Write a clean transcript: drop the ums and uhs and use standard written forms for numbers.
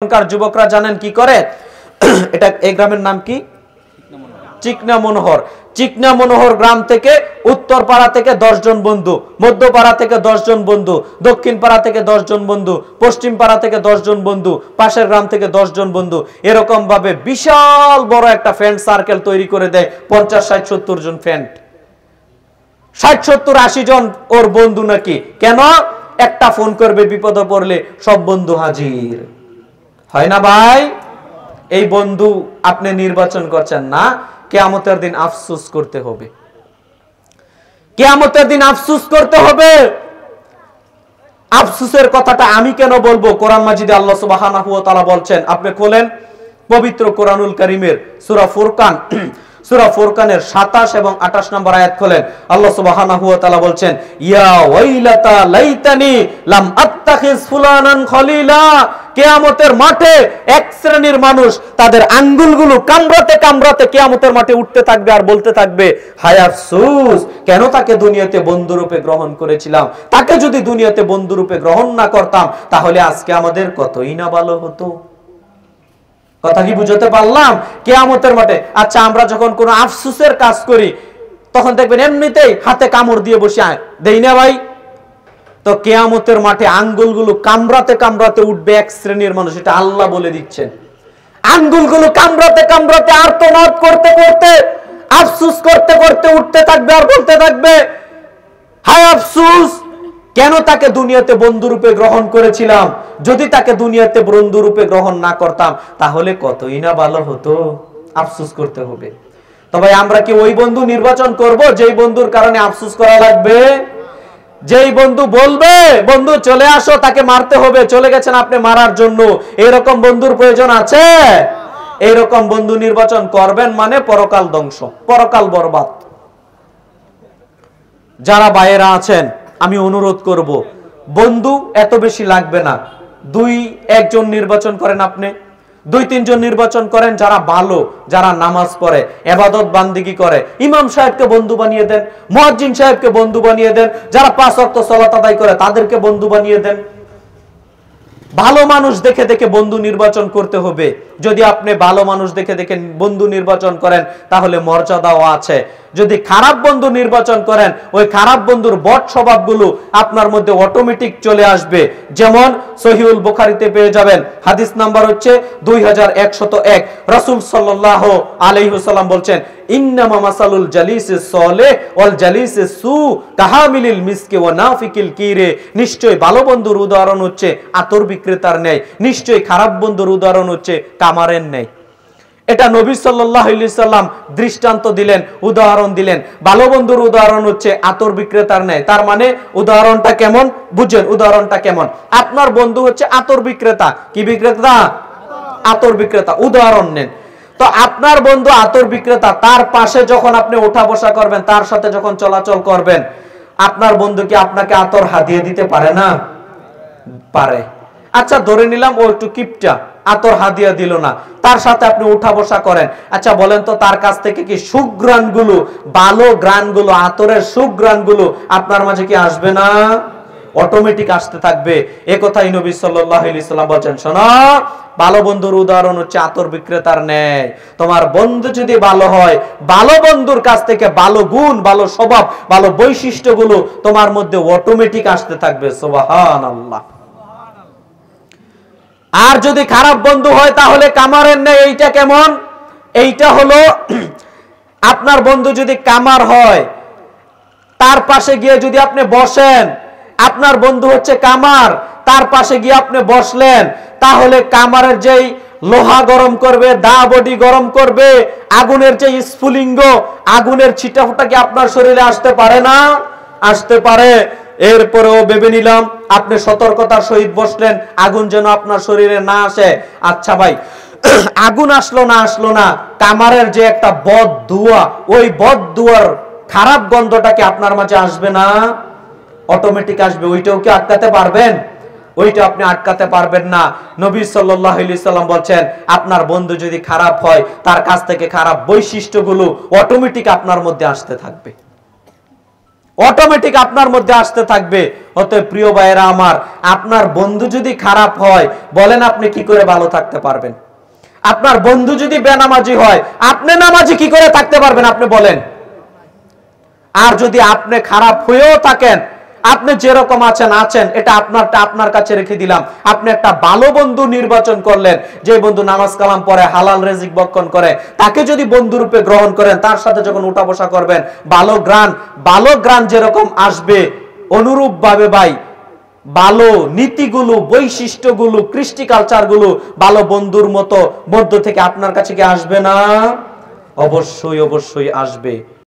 এখনকার যুবকরা জানেন কি করে? এটা এই গ্রামের নাম কি? চিকনা মনোহর। চিকনা মনোহর গ্রাম থেকে উত্তর পাড়া থেকে 10 জন বন্ধু, মধ্য পাড়া থেকে 10 জন বন্ধু, দক্ষিণ পাড়া থেকে 10 জন বন্ধু, পশ্চিম পাড়া থেকে 10 জন বন্ধু, পাশের গ্রাম থেকে 10 জন বন্ধু, এরকম ভাবে বিশাল বড় একটা ফ্রেন্ড সার্কেল তৈরি করে দেয়। 50, 60, 70 জন ফ্রেন্ড, 60, 70, 80 জন ওর বন্ধু নাকি। কেন? একটা ফোন করবে, বিপদে পড়লে সব বন্ধু হাজির। হয় না ভাই? এই বন্ধু আপনি নির্বাচন করছেন না, কিয়ামতের দিন আফসোস করতে হবে। কিয়ামতের দিন আফসোস করতে হবে। আফসোসের কথাটা আমি কেন বলবো? কোরআন মাজিদে আল্লাহ সুবহানাহু ওয়া তাআলা বলছেন, আপনি খোলেন পবিত্র কোরআনুল কারীমের সূরা ফুরকান, সূরা ফুরকানের 27 এবং 28 নম্বর আয়াত খোলেন। আল্লাহ সুবহানাহু ওয়া তাআলা বলছেন, ইয়া ওয়াইলাতা লাইতানি লাম আত্তাখিজ ফুলানান খলিলা। কিয়ামতের মাঠে এক শ্রেণীর মানুষ তাদের আঙ্গুলগুলো কামড়াতে কামড়াতে কিয়ামতের মাঠে উঠতে থাকবে আর বলতে থাকবে, হায় আফসোস, কেন তাকে দুনিয়াতে বন্ধুরূপে গ্রহণ করেছিলাম। তাকে যদি দুনিয়াতে বন্ধুরূপে গ্রহণ না করতাম তাহলে আজকে আমাদের কতই না ভালো হতো। কথা কি বুঝতে পারলাম? কিয়ামতের মাঠে। আচ্ছা, আমরা যখন কোনো আফসোসের কাজ করি তখন দেখবেন এমনিতেই হাতে কামড় দিয়ে বসে দেই না ভাই? তো কিয়ামতের মাঠে আঙ্গুলগুলো কামড়াতে কামড়াতে উঠবে এক শ্রেণীর মানুষ, এটা আল্লাহ বলে দিচ্ছেন। আঙ্গুলগুলো কামড়াতে কামড়াতে আর্তনাদ করতে করতে আফসোস করতে করতে উঠতে থাকবে আর বলতে থাকবে, হায় আফসোস, কেন তাকে দুনিয়াতে বন্ধুরূপে গ্রহণ করেছিলাম। যদি তাকে দুনিয়াতে বন্ধুরূপে গ্রহণ না করতাম তাহলে কতই না ভালো হতো। আফসোস করতে হবে। তবে আমরা কি ওই বন্ধু নির্বাচন করব যেই বন্ধুর কারণে আফসোস করা লাগবে? যেই বন্ধু বলবে, বন্ধু চলে আসো, তাকে মারতে হবে, চলে গেছেন আপনি মারার জন্য, এরকম বন্ধুর প্রয়োজন আছে? এইরকম বন্ধু নির্বাচন করবেন মানে পরকাল ধ্বংস, পরকাল বরবাদ। যারা বাইরা আছেন আমি অনুরোধ করব, বন্ধু এত বেশি লাগবে না, 2-1 জন নির্বাচন করেন, আপনি 2-3 জন নির্বাচন করেন যারা ভালো, যারা নামাজ পড়ে, ইবাদত বান্দিগি করে। ইমাম সাহেবকে বন্ধু বানিয়ে দেন, মুয়াজ্জিন সাহেবকে বন্ধু বানিয়ে দেন, যারা 5 ওয়াক্ত সালাত আদায় করে তাদেরকে বন্ধু বানিয়ে দেন। ভালো মানুষ দেখে দেখে বন্ধু নির্বাচন করতে হবে। যদি আপনি ভালো মানুষ দেখে দেখে বন্ধু নির্বাচন করেন তাহলে মর্যাদাও আছে। যদি খারাপ বন্ধু নির্বাচন করেন, ওই খারাপ বন্ধুর বদ স্বভাবগুলো আপনার মধ্যে অটোমেটিক চলে আসবে। যেমন সহিহুল বুখারীতে পেয়ে যাবেন, হাদিস নাম্বার হচ্ছে 2101। রাসূল সাল্লাল্লাহু আলাইহি ওয়াসাল্লাম বলছেন, ইন্নামা মাসালুল জালিসিস সালেহ ওয়াল জালিসিস সু কাহামিলিল মিসকি ওয়া নাফিকিল কিরে। নিশ্চয় ভালো বন্ধুর উদাহরণ হচ্ছে আতর বিক্রেতার ন্যায়, নিশ্চয় খারাপ বন্ধুর উদাহরণ হচ্ছে কামারের ন্যায়। এটা নবী সাল্লাল্লাহু আলাইহি সাল্লাম দৃষ্টান্ত দিলেন, উদাহরণ দিলেন। ভালো বন্ধুর উদাহরণ হচ্ছে আতর বিক্রেতার ন্যায়। তার মানে উদাহরণটা কেমন বুঝেন? উদাহরণটা কেমন? আপনার বন্ধু হচ্ছে আতর বিক্রেতা। কি বিক্রেতা? আতর বিক্রেতা। উদাহরণ নেন তো, আপনার বন্ধু আতর বিক্রেতা, তার পাশে যখন আপনি ওঠা বসা করবেন, তার সাথে যখন চলাচল করবেন, আপনার বন্ধু কি আপনাকে আতর হাদিয়ে দিতে পারে না? পারে। আচ্ছা, ধরে নিলাম ও একটু কিপটা, আতর হাদিয়া দিল না, তার সাথে আপনি উঠা বসা করেন। আচ্ছা বলেন তো, তার কাছ থেকে কি সুঘ্রাণগুলো, ভালো গ্রাণগুলো, আতরের সুঘ্রাণগুলো আপনার মাঝে কি আসবে না? অটোমেটিক আসতে থাকবে। এই কথাই নবী সাল্লাল্লাহু আলাইহি সাল্লাম বলেন, শোনো, ভালো বন্ধুর উদাহরণ হচ্ছে আতর বিক্রেতার ন্যায়। তোমার বন্ধু যদি ভালো হয়, ভালো বন্ধুর কাছ থেকে ভালো গুণ, ভালো স্বভাব, ভালো বৈশিষ্ট্যগুলো তোমার মধ্যে অটোমেটিক আসতে থাকবে। সুবহানাল্লাহ। আর যদি খারাপ বন্ধু হয় তাহলে কামারের ন্যায়। এইটা কেমন? এইটা হলো, আপনার বন্ধু যদি কামার হয়, তার পাশে গিয়ে যদি আপনি বসেন, আপনার বন্ধু হচ্ছে কামার, তার পাশে গিয়ে আপনি বসলেন, তাহলে কামারের যেই লোহা গরম করবে, দা বডি গরম করবে, আগুনের যে স্ফুলিঙ্গ, আগুনের ছিটাফোঁটা কি আপনার শরীরে আসতে পারে না? আসতে পারে। এরপরেও ভেবে নিলাম আপনি সতর্কতার সহিত বসলেন, আগুন যেন আপনার শরীরে না আসে। আচ্ছা ভাই, আগুন আসলো না আসলো না, কামারের যে একটা বদ ধোঁয়া, ওই বদ ধোঁয়ার খারাপ গন্ধটা কি আপনার মাঝে আসবে না? অটোমেটিক আসবে। ওইটাও কি আটকাতে পারবেন? ওইটা আপনি আটকাতে পারবেন না। নবী সাল্লাল্লাহু আলাইহি সাল্লাম বলছেন, আপনার বন্ধু যদি খারাপ হয়, তার কাছ থেকে খারাপ বৈশিষ্ট্যগুলো অটোমেটিক আপনার মধ্যে আসতে থাকবে। অটোমেটিক আপনার মধ্যে আসতে থাকবে। অতএব প্রিয় ভাইয়েরা আমার, আপনার বন্ধু যদি খারাপ হয়, বলেন আপনি কি করে ভালো থাকতে পারবেন? আপনার বন্ধু যদি বেনামাজি হয়, আপনি নামাজি কি করে থাকতে পারবেন? আপনি বলেন। আর যদি আপনি খারাপ হয়েও থাকেন, আপনি যেরকম আছেন, এটা আপনার কাছে রেখে দিলাম। আপনি একটা ভালো বন্ধু নির্বাচন করলেন, যে বন্ধু নামাজ কালাম পড়ে, হালাল রিজিক ভক্ষণ করে, তাকে যদি বন্ধু রূপে গ্রহণ করেন, তার সাথে যখন উঠা বসা করবেন, ভালো গ্রান যেরকম আসবে, অনুরূপ ভাবে ভাই ভালো নীতিগুলো, বৈশিষ্ট্যগুলো, কৃষ্টি কালচারগুলো ভালো বন্ধুর মতো মধ্য থেকে আপনার কাছে কি আসবে না? অবশ্যই আসবে।